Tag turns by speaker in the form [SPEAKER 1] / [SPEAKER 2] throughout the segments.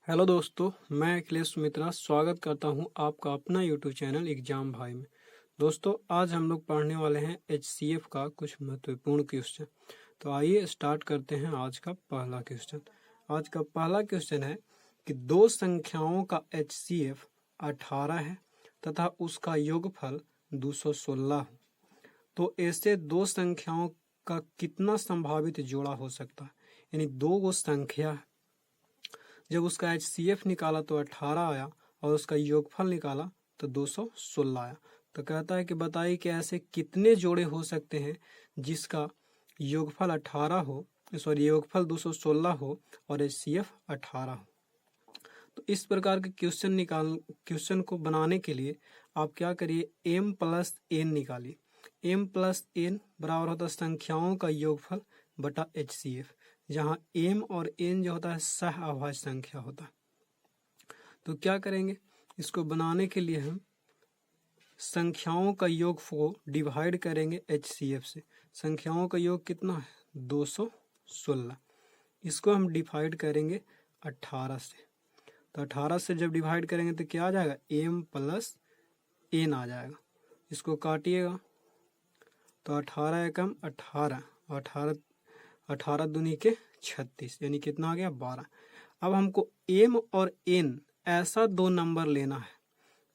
[SPEAKER 1] Hello दोस्तों, मैं अखिलेश मित्रा स्वागत करता हूं आपका अपना यूट्यूब चैनल एग्जाम भाई में। दोस्तों, आज हम लोग पढ़ने वाले हैं एचसीएफ का कुछ महत्वपूर्ण क्वेश्चन। तो आइए स्टार्ट करते हैं आज का पहला क्वेश्चन। आज का पहला क्वेश्चन है कि दो संख्याओं का एचसीएफ 18 है तथा उसका योगफल 216 हो, तो ऐसे दो संख्याओं का कितना संभावित जोड़ा हो सकता है। यानी दो गो संख्या है, जब उसका एचसीएफ निकाला तो 18 आया और उसका योगफल निकाला तो 216 आया। तो कहता है कि बताइए कि ऐसे कितने जोड़े हो सकते हैं जिसका योगफल 18 हो, योगफल 216 हो और एचसीएफ 18 हो। तो इस प्रकार के क्वेश्चन को बनाने के लिए आप क्या करिए, m प्लस एन निकालिए। m प्लस एन बराबर होता है संख्याओं का योगफल बटा एचसीएफ, जहाँ m और n जो होता है सह अभाज्य संख्या होता है। तो क्या करेंगे, इसको बनाने के लिए हम संख्याओं का योग को डिवाइड करेंगे एचसीएफ से। संख्याओं का योग कितना है, 216। इसको हम डिवाइड करेंगे 18 से। तो 18 से जब डिवाइड करेंगे तो क्या आ जाएगा, m प्लस एन आ जाएगा। इसको काटिएगा तो 18 एकम 18, 18 दूनी के 36, यानी कितना आ गया, 12। अब हमको m और n ऐसा दो नंबर लेना है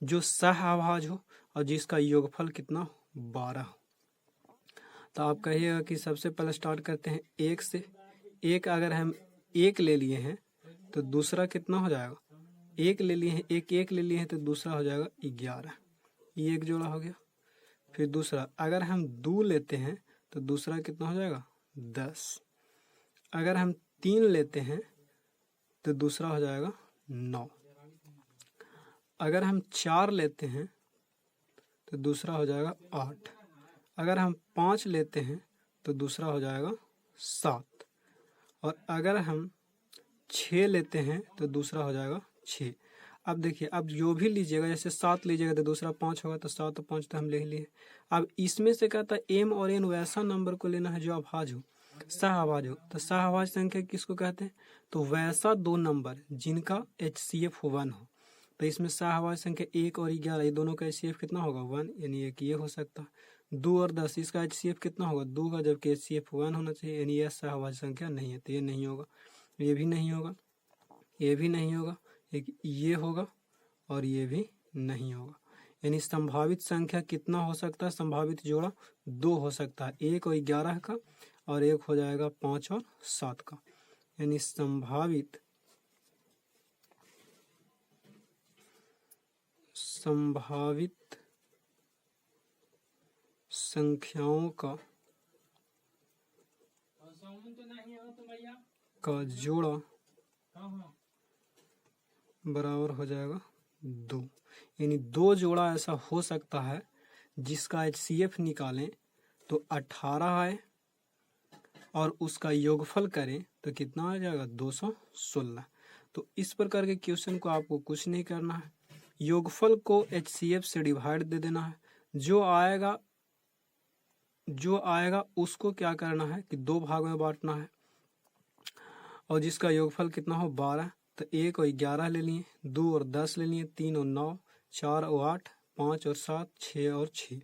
[SPEAKER 1] जो सहअभाज्य हो और जिसका योगफल कितना हो, 12 हो। तो आप कहिएगा कि सबसे पहले स्टार्ट करते हैं एक से। एक अगर हम एक ले लिए हैं तो दूसरा कितना हो जाएगा, एक ले लिए हैं, एक ले लिए हैं तो दूसरा हो जाएगा 11। ये एक जोड़ा हो गया। फिर दूसरा अगर हम 2 लेते हैं तो दूसरा कितना हो जाएगा, 10। अगर हम 3 लेते हैं तो दूसरा हो जाएगा 9। अगर हम 4 लेते हैं तो दूसरा हो जाएगा 8। अगर हम 5 लेते हैं तो दूसरा हो जाएगा 7। और अगर हम 6 लेते हैं तो दूसरा हो जाएगा 6। अब देखिए, अब जो भी लीजिएगा, जैसे 7 लीजिएगा तो दूसरा 5 होगा, तो 7 और 5 तो हम ले लिए। अब इसमें से कहता है m और n वैसा नंबर को लेना है जो अभाज्य हो, सहअभाज्य हो। तो सहअभाज्य संख्या किसको कहते हैं, तो वैसा दो नंबर जिनका एचसीएफ 1 हो। तो इसमें सहअभाज्य संख्या 1 और 11, ये दोनों का एचसीएफ कितना होगा, 1, यानी एक ये हो सकता है। 2 और 10, इसका एचसीएफ कितना होगा, 2 का, जबकि एचसीएफ 1 होना चाहिए, यानी यह सहअभाज्य संख्या नहीं है, तो ये नहीं होगा, ये भी नहीं होगा, ये भी नहीं होगा, एक ये होगा और ये भी नहीं होगा। यानी संभावित संख्या कितना हो सकता है, संभावित जोड़ा 2 हो सकता है, 1 और 11 का, और एक हो जाएगा 5 और 7 का। यानी संभावित संख्याओं का जोड़ा बराबर हो जाएगा 2। यानी 2 जोड़ा ऐसा हो सकता है जिसका एचसीएफ निकालें तो 18 आए और उसका योगफल करें तो कितना आ जाएगा, 216। तो इस प्रकार के क्वेश्चन को आपको कुछ नहीं करना है, योगफल को एचसीएफ से डिवाइड दे देना है। जो आएगा उसको क्या करना है कि 2 भाग में बांटना है, और जिसका योगफल कितना हो, 12। तो 1 और 11 ले लिए, 2 और 10 ले लिए, 3 और 9, 4 और 8, 5 और 7, 6 और 6।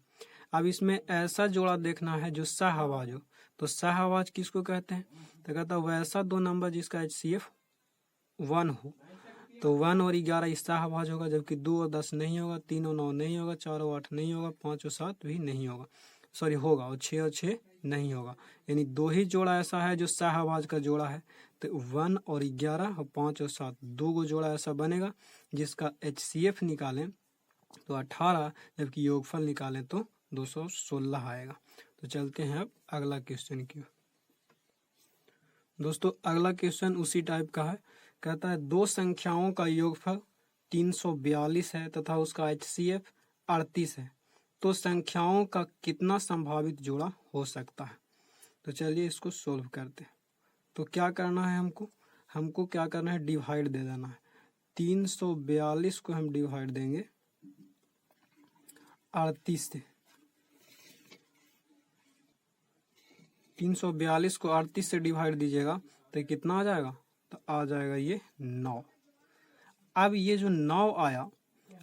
[SPEAKER 1] अब इसमें ऐसा जोड़ा देखना है जो सहअभाज्य हो। तो सहअभाज्य किसको कहते हैं, तो कहता है वैसा दो नंबर जिसका एचसीएफ 1 हो। तो 1 और 11 सहअभाज्य होगा, जबकि 2 और 10 नहीं होगा, 3 और 9 नहीं होगा, 4 और 8 नहीं होगा, 5 और 7 भी नहीं होगा, सॉरी होगा, और 6 और 6 नहीं होगा। यानी 2 ही जोड़ा ऐसा है जो सहअभाज्य का जोड़ा है। तो 1 और 11 और 5 और 7, 2 गो जोड़ा ऐसा बनेगा जिसका एचसीएफ निकालें तो 18, जबकि योगफल निकालें तो 216 आएगा। तो चलते हैं अब अगला क्वेश्चन की। दोस्तों, अगला क्वेश्चन उसी टाइप का है। कहता है दो संख्याओं का योगफल 342 है तथा उसका एचसीएफ 38 है, तो संख्याओं का कितना संभावित जोड़ा हो सकता है। तो चलिए इसको सोल्व करते हैं। तो क्या करना है, हमको क्या करना है, डिवाइड दे देना है। 342 को हम डिवाइड देंगे 38 से। 342 को 38 से डिवाइड दीजिएगा तो कितना आ जाएगा, तो आ जाएगा ये 9। अब ये जो 9 आया,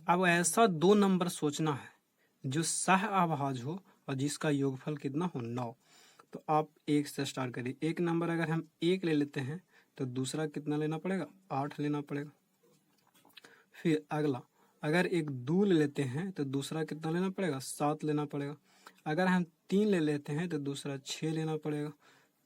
[SPEAKER 1] अब ऐसा 2 नंबर सोचना है जो सह अभाज्य हो और जिसका योगफल कितना हो 9। तो आप 1 से स्टार्ट करिए। एक नंबर अगर हम 1 ले लेते हैं तो दूसरा कितना लेना पड़ेगा, 8 लेना पड़ेगा। फिर अगला अगर एक 2 ले लेते हैं तो दूसरा कितना लेना पड़ेगा, 7 लेना पड़ेगा। अगर हम 3 ले लेते हैं तो दूसरा 6 लेना पड़ेगा।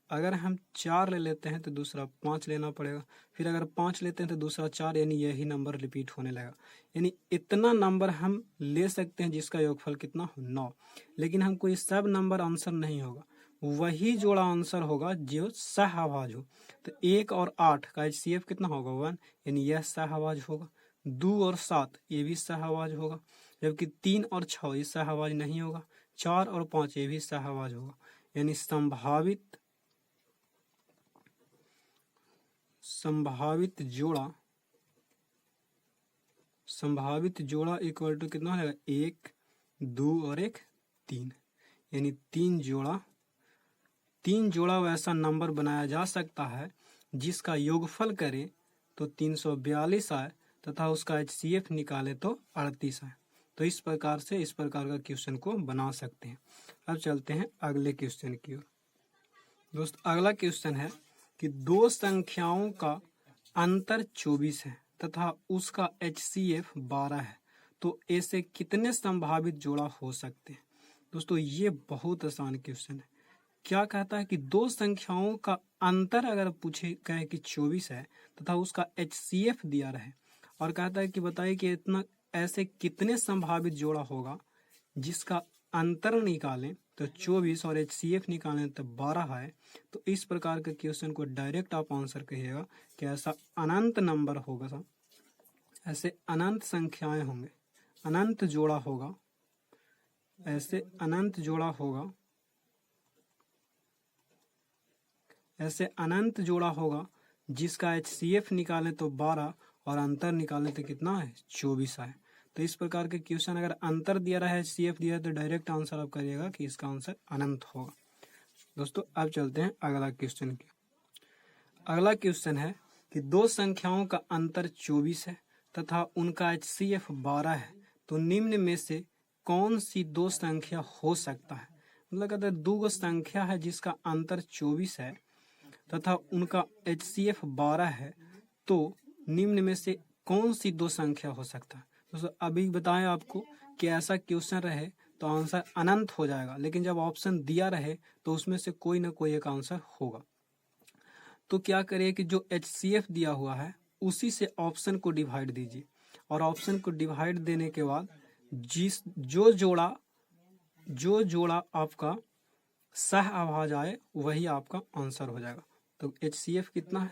[SPEAKER 1] अगर हम 4 ले लेते हैं तो दूसरा 5 लेना पड़ेगा। फिर अगर 5 लेते हैं तो दूसरा 4, यानी यही नंबर रिपीट होने लगेगा। यानी इतना नंबर हम ले सकते हैं जिसका योगफल कितना हो 9। लेकिन हम कोई सब नंबर आंसर नहीं होगा, वही जोड़ा आंसर होगा जो सहअभाज्य हो। तो 1 और 8 का HCF कितना होगा 1, यानी यह सहअभाज्य होगा। 2 और 7 ये भी सहअभाज्य होगा। जबकि 3 और 6 ये सहअभाज्य नहीं होगा। 4 और 5 ये भी सहअभाज्य होगा। यानी संभावित जोड़ा इक्वल टू कितना हो जाएगा, 1, 2 और 1 3। यानी 3 जोड़ा वैसा नंबर बनाया जा सकता है जिसका योगफल करें तो 342 आए तथा उसका HCF निकाले तो 38 आए। तो इस प्रकार का क्वेश्चन को बना सकते हैं। अब चलते हैं अगले क्वेश्चन की ओर। दोस्त अगला क्वेश्चन है कि 2 संख्याओं का अंतर 24 है तथा उसका HCF 12 है, तो ऐसे कितने संभावित जोड़ा हो सकते हैं। दोस्तों ये बहुत आसान क्वेश्चन है। क्या कहता है कि 2 संख्याओं का अंतर अगर पूछे कहे कि 24 है तथा उसका HCF दिया रहे और कहता है कि बताइए कि इतना ऐसे कितने संभावित जोड़ा होगा जिसका अंतर निकालें तो 24 और HCF निकालें तो 12 है। तो इस प्रकार के क्वेश्चन को डायरेक्ट आप आंसर कहिएगा कि ऐसा अनंत नंबर होगा सा, ऐसे अनंत संख्याएं होंगे, अनंत जोड़ा होगा, ऐसे अनंत जोड़ा होगा, ऐसे अनंत जोड़ा होगा जिसका HCF निकालें तो 12 और अंतर निकालें तो कितना है 24 है। तो इस प्रकार के क्वेश्चन अगर अंतर दिया रहा है, HCF दिया है, तो डायरेक्ट आंसर आप करिएगा कि इसका आंसर अनंत होगा। दोस्तों अब चलते हैं अगला क्वेश्चन की। अगला क्वेश्चन है कि 2 संख्याओं का अंतर 24 है तथा उनका HCF 12 है, तो निम्न में से कौन सी 2 संख्या हो सकता है। मतलब कहते हैं 2 संख्या है जिसका अंतर 24 है तथा उनका HCF 12 है, तो निम्न में से कौन सी 2 संख्या हो सकता है। दोस्तों अभी बताएं आपको कि ऐसा क्वेश्चन रहे तो आंसर अनंत हो जाएगा, लेकिन जब ऑप्शन दिया रहे तो उसमें से कोई ना कोई एक आंसर होगा। तो क्या करिए कि जो HCF दिया हुआ है उसी से ऑप्शन को डिवाइड दीजिए और ऑप्शन को डिवाइड देने के बाद जो जोड़ा आपका सहअभाज्य आए वही आपका आंसर हो जाएगा। तो HCF कितना है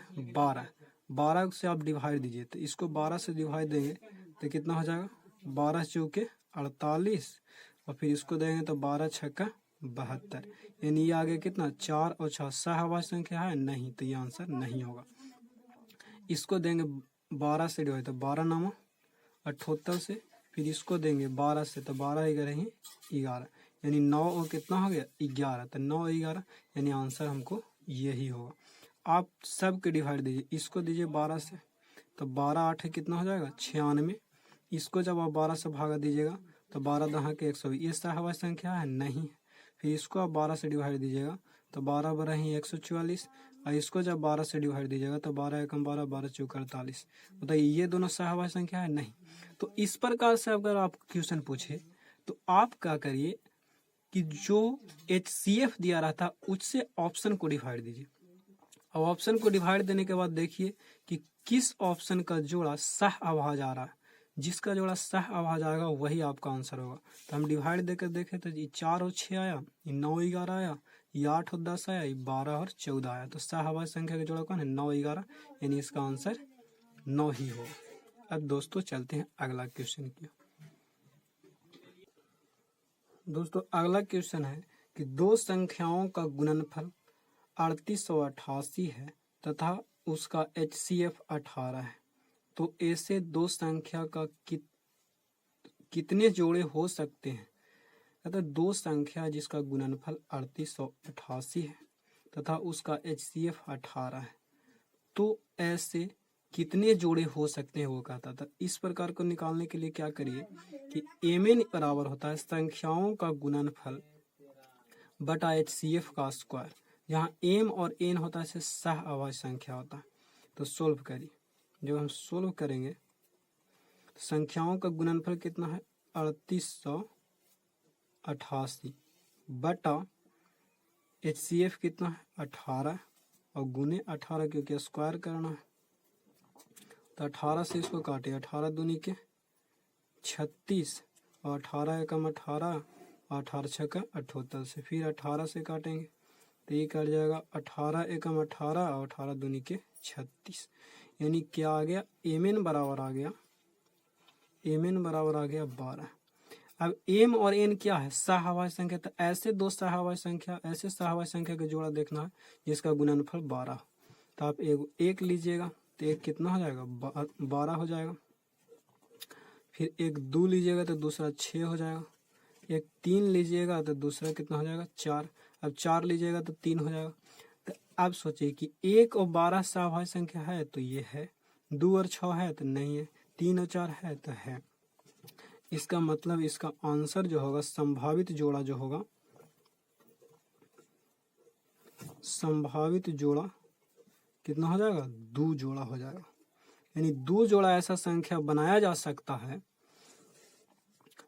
[SPEAKER 1] 12 से आप डिवाइड दीजिए, तो इसको 12 से डिवाइड देंगे तो कितना हो जाएगा 12 चौके 48 और फिर इसको देंगे तो 12 छक्का 72। यानी ये आगे कितना 4 और 6 सहअभाज्य संख्या है नहीं, तो ये आंसर नहीं होगा। इसको देंगे 12 से डिवाइड तो 12 9 78 से, फिर इसको देंगे 12 से तो 12 11 11, यानी 9 और कितना हो गया 11, तो 9 11 यानी आंसर हमको यही होगा। आप सब के डिवाइड दीजिए, इसको दीजिए 12 से तो 12 8 कितना हो जाएगा 96। इसको जब आप 12 से भागा दीजिएगा तो 12 दहा के 120, ये सहअभाज्य संख्या है नहीं। फिर इसको आप 12 से डिवाइड दीजिएगा तो 12 12 ही 144 और इसको जब 12 से डिवाइड दीजिएगा तो 12 एकम 12 12 चौका 48। बताइए ये दोनों सहअभाज्य संख्या है नहीं। तो इस प्रकार से अगर आप क्वेश्चन पूछे तो आप क्या करिए कि जो HCF दिया रहा था उससे ऑप्शन को डिवाइड दीजिए। अब ऑप्शन को डिवाइड देने के बाद देखिए कि किस ऑप्शन का जोड़ा सहअभाज्य आ रहा है। जिसका जोड़ा सहअभाज्य आएगा वही आपका आंसर होगा। तो हम डिवाइड देकर देखें तो ये 4 और 6 आया, ये 9 11 आया, ये 8 और 10 आया, ये 12 और 14 आया। तो सहअभाज्य संख्या का जोड़ा कौन है 9 11, यानी इसका आंसर 9 ही होगा। अब दोस्तों चलते हैं अगला क्वेश्चन की। दोस्तों अगला क्वेश्चन है कि 2 संख्याओं का गुणनफल 3888 है तथा उसका HCF 18 है, तो ऐसे 2 संख्या का कितने जोड़े हो सकते हैं। अतः 2 संख्या जिसका गुणनफल 3888 है तथा उसका HCF 18 है, तो ऐसे कितने जोड़े हो सकते हैं वो कहता था। इस प्रकार को निकालने के लिए क्या करिए कि mn बराबर होता है संख्याओं का गुणनफल बटा HCF का स्क्वायर, जहाँ m और n होता है इसे सह अभाज्य संख्या होता है। तो सोल्व करिए, जब हम सोल्व करेंगे तो संख्याओं का गुणनफल कितना है 3888 बटा HCF कितना है 18 और गुने 18 क्योंकि स्क्वायर करना है। तो 18 से इसको काटे, 18 दूनी के 36 और 18 एकम 18 और 18 छक्का 78 से फिर 18 से काटेंगे तो ये कट जाएगा 18 एकम 18 और 18 दूनी के 36, यानी क्या आ गया mn बराबर आ गया 12। अब m और n क्या है सहअभाज्य संख्या, तो ऐसे दो सहअभाज्य संख्या ऐसे सहअभाज्य संख्या का जोड़ा देखना है जिसका गुणनफल 12 हो। तो आप एक लीजिएगा तो एक कितना हो जाएगा 12 हो जाएगा, फिर एक 2 लीजिएगा तो दूसरा 6 हो जाएगा, एक 3 लीजिएगा तो दूसरा कितना हो जाएगा 4, अब 4 लीजिएगा तो 3 हो जाएगा। तो अब सोचिए कि 1 और 12 सहअभाज्य संख्या है तो ये है, 2 और 6 है तो नहीं है, 3 और 4 है तो है। इसका मतलब इसका आंसर जो होगा संभावित जोड़ा जो होगा, संभावित जोड़ा कितना हो जाएगा 2 जोड़ा हो जाएगा। यानी 2 जोड़ा ऐसा संख्या बनाया जा सकता है,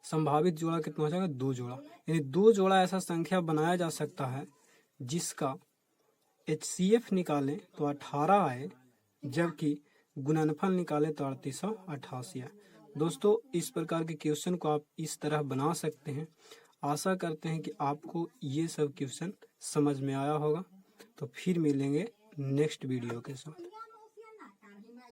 [SPEAKER 1] संभावित जोड़ा कितना हो जाएगा 2 जोड़ा, यानी 2 जोड़ा ऐसा संख्या बनाया जा सकता है जिसका HCF निकालें तो 18 आए जबकि गुणनफल निकालें तो 3888 आए। दोस्तों इस प्रकार के क्वेश्चन को आप इस तरह बना सकते हैं। आशा करते हैं कि आपको ये सब क्वेश्चन समझ में आया होगा। तो फिर मिलेंगे नेक्स्ट वीडियो के साथ।